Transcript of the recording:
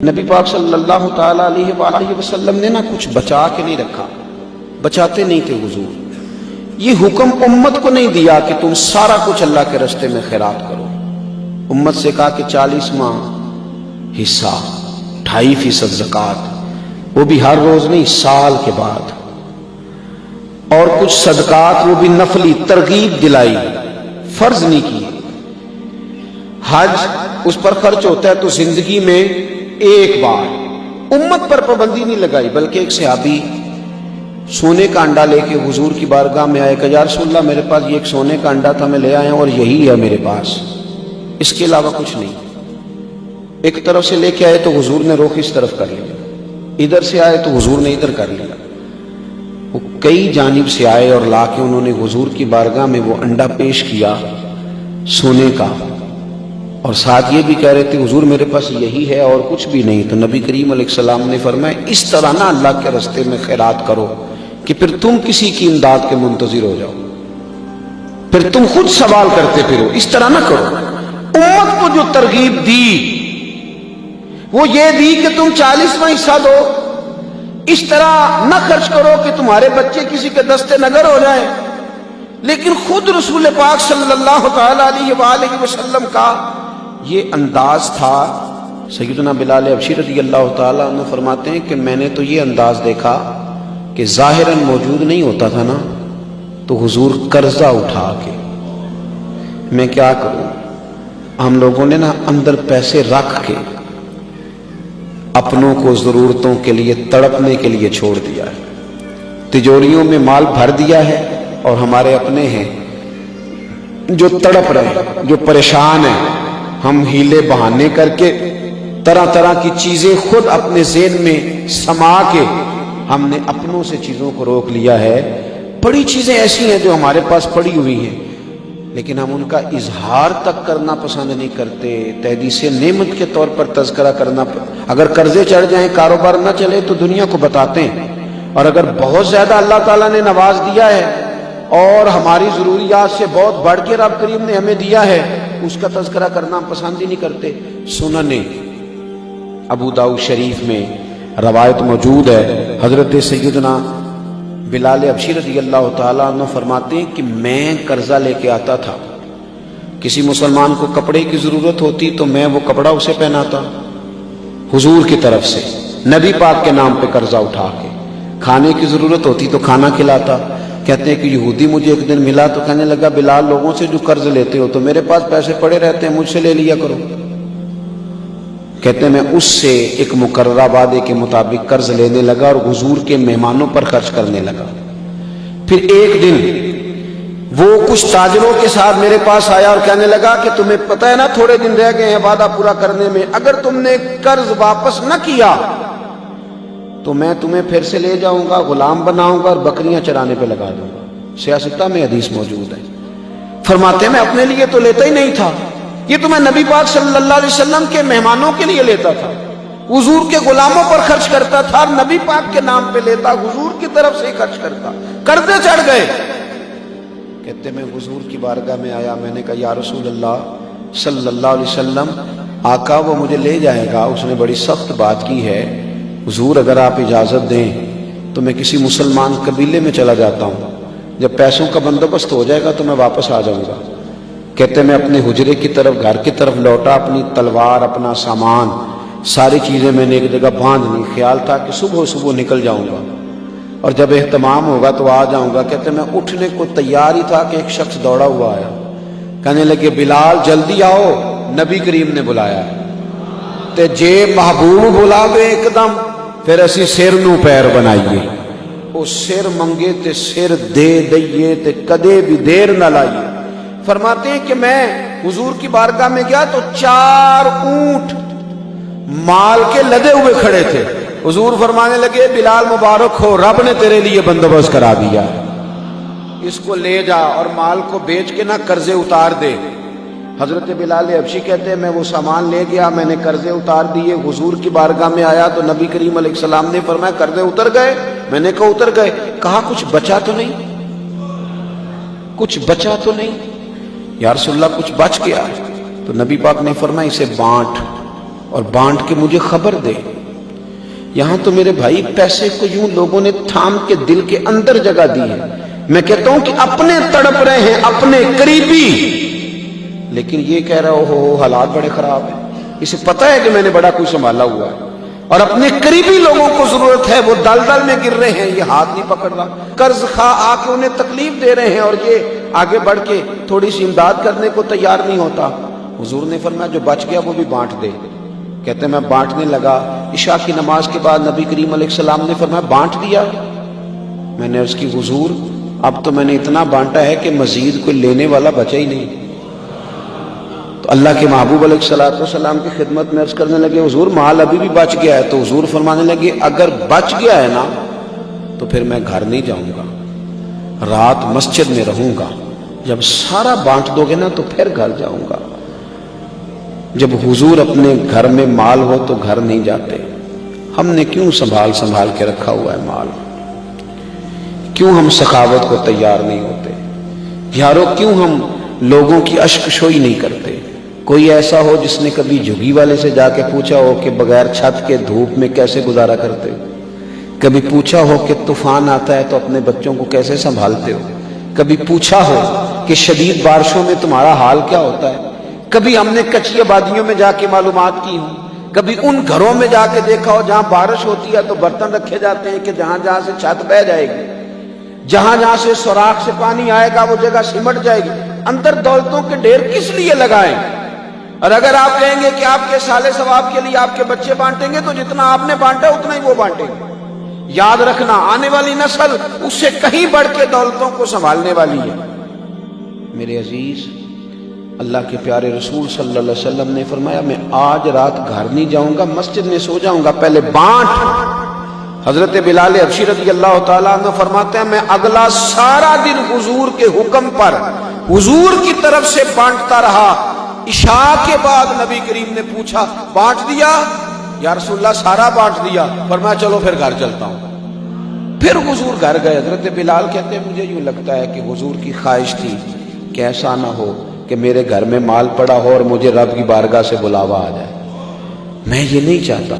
نبی پاک صلی اللہ تعالیٰ علیہ وآلہ وسلم نے نہ کچھ بچا کے نہیں رکھا، بچاتے نہیں تھے حضور۔ یہ حکم امت کو نہیں دیا کہ تم سارا کچھ اللہ کے راستے میں خیرات کرو۔ امت سے کہا کہ 40واں حصہ 2.5% زکوٰۃ، وہ بھی ہر روز نہیں، سال کے بعد، اور کچھ صدقات وہ بھی نفلی، ترغیب دلائی، فرض نہیں کی۔ حج اس پر خرچ ہوتا ہے تو زندگی میں ایک بار، امت پر پابندی نہیں لگائی، بلکہ ایک صحابی سونے کا انڈا لے کے حضور کی بارگاہ میں آئے کہ یا رسول اللہ میرے پاس یہ ایک سونے کا انڈا تھا، میں لے آیا اور یہی ہے میرے پاس، اس کے علاوہ کچھ نہیں۔ ایک طرف سے لے کے آئے تو حضور نے رخ اس طرف کر لیا، ادھر سے آئے تو حضور نے ادھر کر لیا۔ وہ کئی جانب سے آئے اور لا کے انہوں نے حضور کی بارگاہ میں وہ انڈا پیش کیا سونے کا، اور ساتھ یہ بھی کہہ رہے تھے حضور میرے پاس یہی ہے اور کچھ بھی نہیں۔ تو نبی کریم علیہ السلام نے فرمایا اس طرح نہ اللہ کے راستے میں خیرات کرو کہ پھر تم کسی کی امداد کے منتظر ہو جاؤ، پھر تم خود سوال کرتے پھرو، اس طرح نہ کرو۔ امت کو جو ترغیب دی وہ یہ دی کہ تم 40واں حصہ دو، اس طرح نہ خرچ کرو کہ تمہارے بچے کسی کے دستے نگر ہو جائیں، لیکن خود رسول پاک صلی اللہ تعالی علیہ وآلہ وسلم کا یہ انداز تھا۔ سیدنا بلال حبشی رضی اللہ تعالیٰ عنہ فرماتے ہیں کہ میں نے تو یہ انداز دیکھا کہ ظاہراً موجود نہیں ہوتا تھا نا، تو حضور قرضہ اٹھا کے، میں کیا کروں، ہم لوگوں نے نا اندر پیسے رکھ کے اپنوں کو ضرورتوں کے لیے تڑپنے کے لیے چھوڑ دیا ہے، تجوریوں میں مال بھر دیا ہے، اور ہمارے اپنے ہیں جو تڑپ رہے، جو پریشان ہیں، ہم ہیلے بہانے کر کے طرح طرح کی چیزیں خود اپنے ذہن میں سما کے ہم نے اپنوں سے چیزوں کو روک لیا ہے۔ بڑی چیزیں ایسی ہیں جو ہمارے پاس پڑی ہوئی ہیں، لیکن ہم ان کا اظہار تک کرنا پسند نہیں کرتے، تحدیث نعمت کے طور پر تذکرہ کرنا۔ اگر قرضے چڑھ جائیں، کاروبار نہ چلے تو دنیا کو بتاتے ہیں، اور اگر بہت زیادہ اللہ تعالیٰ نے نواز دیا ہے اور ہماری ضروریات سے بہت بڑھ کے رب کریم نے ہمیں دیا ہے، اس کا تذکرہ کرنا پسند ہی نہیں کرتے۔ سنن ابو داؤد شریف میں روایت موجود ہے، حضرت سیدنا بلال حبشی رضی اللہ تعالیٰ عنہ فرماتے ہیں کہ میں قرضہ لے کے آتا تھا، کسی مسلمان کو کپڑے کی ضرورت ہوتی تو میں وہ کپڑا اسے پہناتا حضور کی طرف سے، نبی پاک کے نام پہ قرضہ اٹھا کے، کھانے کی ضرورت ہوتی تو کھانا کھلاتا۔ کہتے ہیں کہ یہودی مجھے ایک دن ملا تو کہنے لگا بلال لوگوں سے جو قرض لیتے ہو تو میرے پاس پیسے پڑے رہتے ہیں، مجھ سے لے لیا کرو۔ کہتے ہیں میں اس سے ایک مقررہ وعدے کے مطابق قرض لینے لگا اور حضور کے مہمانوں پر خرچ کرنے لگا۔ پھر ایک دن وہ کچھ تاجروں کے ساتھ میرے پاس آیا اور کہنے لگا کہ تمہیں پتہ ہے نا تھوڑے دن رہ گئے ہیں وعدہ پورا کرنے میں، اگر تم نے قرض واپس نہ کیا تو میں تمہیں پھر سے لے جاؤں گا، غلام بناؤں گا اور بکریاں چرانے پہ لگا دوں گا۔ سیاستہ میں حدیث موجود ہے۔ فرماتے ہیں میں اپنے لیے تو لیتا ہی نہیں تھا، یہ تو میں نبی پاک صلی اللہ علیہ وسلم کے مہمانوں کے لیے لیتا تھا، حضور کے غلاموں پر خرچ کرتا تھا، نبی پاک کے نام پہ لیتا، حضور کی طرف سے ہی خرچ کرتا، قرضے چڑھ گئے۔ کہتے میں حضور کی بارگاہ میں آیا، میں نے کہا یا رسول اللہ صلی اللہ علیہ وسلم، آقا وہ مجھے لے جائے گا، اس نے بڑی سخت بات کی ہے، حضور اگر آپ اجازت دیں تو میں کسی مسلمان قبیلے میں چلا جاتا ہوں، جب پیسوں کا بندوبست ہو جائے گا تو میں واپس آ جاؤں گا۔ کہتے میں اپنے حجرے کی طرف، گھر کی طرف لوٹا، اپنی تلوار، اپنا سامان، ساری چیزیں میں نے ایک جگہ باندھ لی، خیال تھا کہ صبح صبح نکل جاؤں گا اور جب اہتمام ہوگا تو آ جاؤں گا۔ کہتے میں اٹھنے کو تیار ہی تھا کہ ایک شخص دوڑا ہوا آیا، کہنے لگے بلال جلدی آؤ، نبی کریم نے بلایا ہے تے جے محبوب بلاوے ایک دم پھر اسی سر نو پیر بنائیے، وہ سر منگے تے سر دے دئیے تے کدے بھی دیر نہ لائیے۔ فرماتے ہیں کہ میں حضور کی بارگاہ میں گیا تو 4 اونٹ مال کے لدے ہوئے کھڑے تھے۔ حضور فرمانے لگے بلال مبارک ہو، رب نے تیرے لیے بندوبست کرا دیا، اس کو لے جا اور مال کو بیچ کے نہ قرضے اتار دے۔ حضرت بلال حبشی کہتے ہیں میں وہ سامان لے گیا، میں نے قرضے اتار دیے، حضور کی بارگاہ میں آیا تو نبی کریم علیہ السلام نے فرمایا قرضے اتر گئے؟ میں نے کہا اتر گئے۔ کہا کچھ بچا تو نہیں؟ کچھ بچا تو نہیں؟ یا رسول اللہ کچھ بچ گیا؟ تو نبی پاک نے فرمایا اسے بانٹ، اور بانٹ کے مجھے خبر دے۔ یہاں تو میرے بھائی پیسے کو یوں لوگوں نے تھام کے دل کے اندر جگہ دی ہے۔ میں کہتا ہوں کہ اپنے تڑپ رہے ہیں، اپنے قریبی، لیکن یہ کہہ رہا ہو حالات بڑے خراب ہیں، اسے پتہ ہے کہ میں نے بڑا کچھ سنبھالا ہوا ہے، اور اپنے قریبی لوگوں کو ضرورت ہے، وہ دلدل میں گر رہے ہیں، یہ ہاتھ نہیں پکڑ رہا، قرض خواہ آ کے انہیں تکلیف دے رہے ہیں، اور یہ آگے بڑھ کے تھوڑی سی امداد کرنے کو تیار نہیں ہوتا۔ حضور نے فرمایا جو بچ گیا وہ بھی بانٹ دے۔ کہتے ہیں میں بانٹنے لگا، عشاء کی نماز کے بعد نبی کریم علیہ السلام نے فرمایا بانٹ دیا؟ میں نے عرض کی حضور اب تو میں نے اتنا بانٹا ہے کہ مزید کوئی لینے والا بچا ہی نہیں۔ تو اللہ کے محبوب علیہ السلام کی خدمت میں عرض کرنے لگے حضور مال ابھی بھی بچ گیا ہے۔ تو حضور فرمانے لگے اگر بچ گیا ہے نا تو پھر میں گھر نہیں جاؤں گا، رات مسجد میں رہوں گا، جب سارا بانٹ دو گے نا تو پھر گھر جاؤں گا۔ جب حضور اپنے گھر میں مال ہو تو گھر نہیں جاتے۔ ہم نے کیوں سنبھال کے رکھا ہوا ہے مال؟ کیوں ہم سخاوت کو تیار نہیں ہوتے؟ یارو کیوں ہم لوگوں کی اشک شوئی نہیں کرتے؟ کوئی ایسا ہو جس نے کبھی جھگی والے سے جا کے پوچھا ہو کہ بغیر چھت کے دھوپ میں کیسے گزارا کرتے؟ کبھی پوچھا ہو کہ طوفان آتا ہے تو اپنے بچوں کو کیسے سنبھالتے ہو؟ کبھی پوچھا ہو کہ شدید بارشوں میں تمہارا حال کیا ہوتا ہے؟ کبھی ہم نے کچی آبادیوں میں جا کے معلومات کی ہوں، کبھی ان گھروں میں جا کے دیکھا ہو جہاں بارش ہوتی ہے تو برتن رکھے جاتے ہیں کہ جہاں جہاں سے چھت بہ جائے گی، جہاں جہاں سے سوراخ سے پانی آئے گا وہ جگہ سمٹ جائے گی۔ اندر دولتوں کے ڈھیر کس لیے لگائیں؟ اور اگر آپ کہیں گے کہ آپ کے سالے ثواب کے لیے آپ کے بچے بانٹیں گے تو جتنا آپ نے بانٹا اتنا ہی وہ بانٹیں گے۔ یاد رکھنا آنے والی نسل اس سے کہیں بڑھ کے دولتوں کو سنبھالنے والی ہے۔ میرے عزیز، اللہ کے پیارے رسول صلی اللہ علیہ وسلم نے فرمایا میں آج رات گھر نہیں جاؤں گا، مسجد میں سو جاؤں گا، پہلے بانٹ۔ حضرت بلال حبشی رضی اللہ تعالیٰ عنہ فرماتے ہیں میں اگلا سارا دن حضور کے حکم پر حضور کی طرف سے بانٹتا رہا۔ عشاء کے بعد نبی کریم نے پوچھا بانٹ دیا؟ یا رسول اللہ سارا بانٹ دیا۔ فرمایا چلو پھر گھر چلتا ہوں۔ پھر حضور گھر گئے۔ حضرت بلال کہتے ہیں مجھے یوں لگتا ہے کہ حضور کی خواہش تھی کہ ایسا نہ ہو کہ میرے گھر میں مال پڑا ہو اور مجھے رب کی بارگاہ سے بلاوا آ جائے، میں یہ نہیں چاہتا۔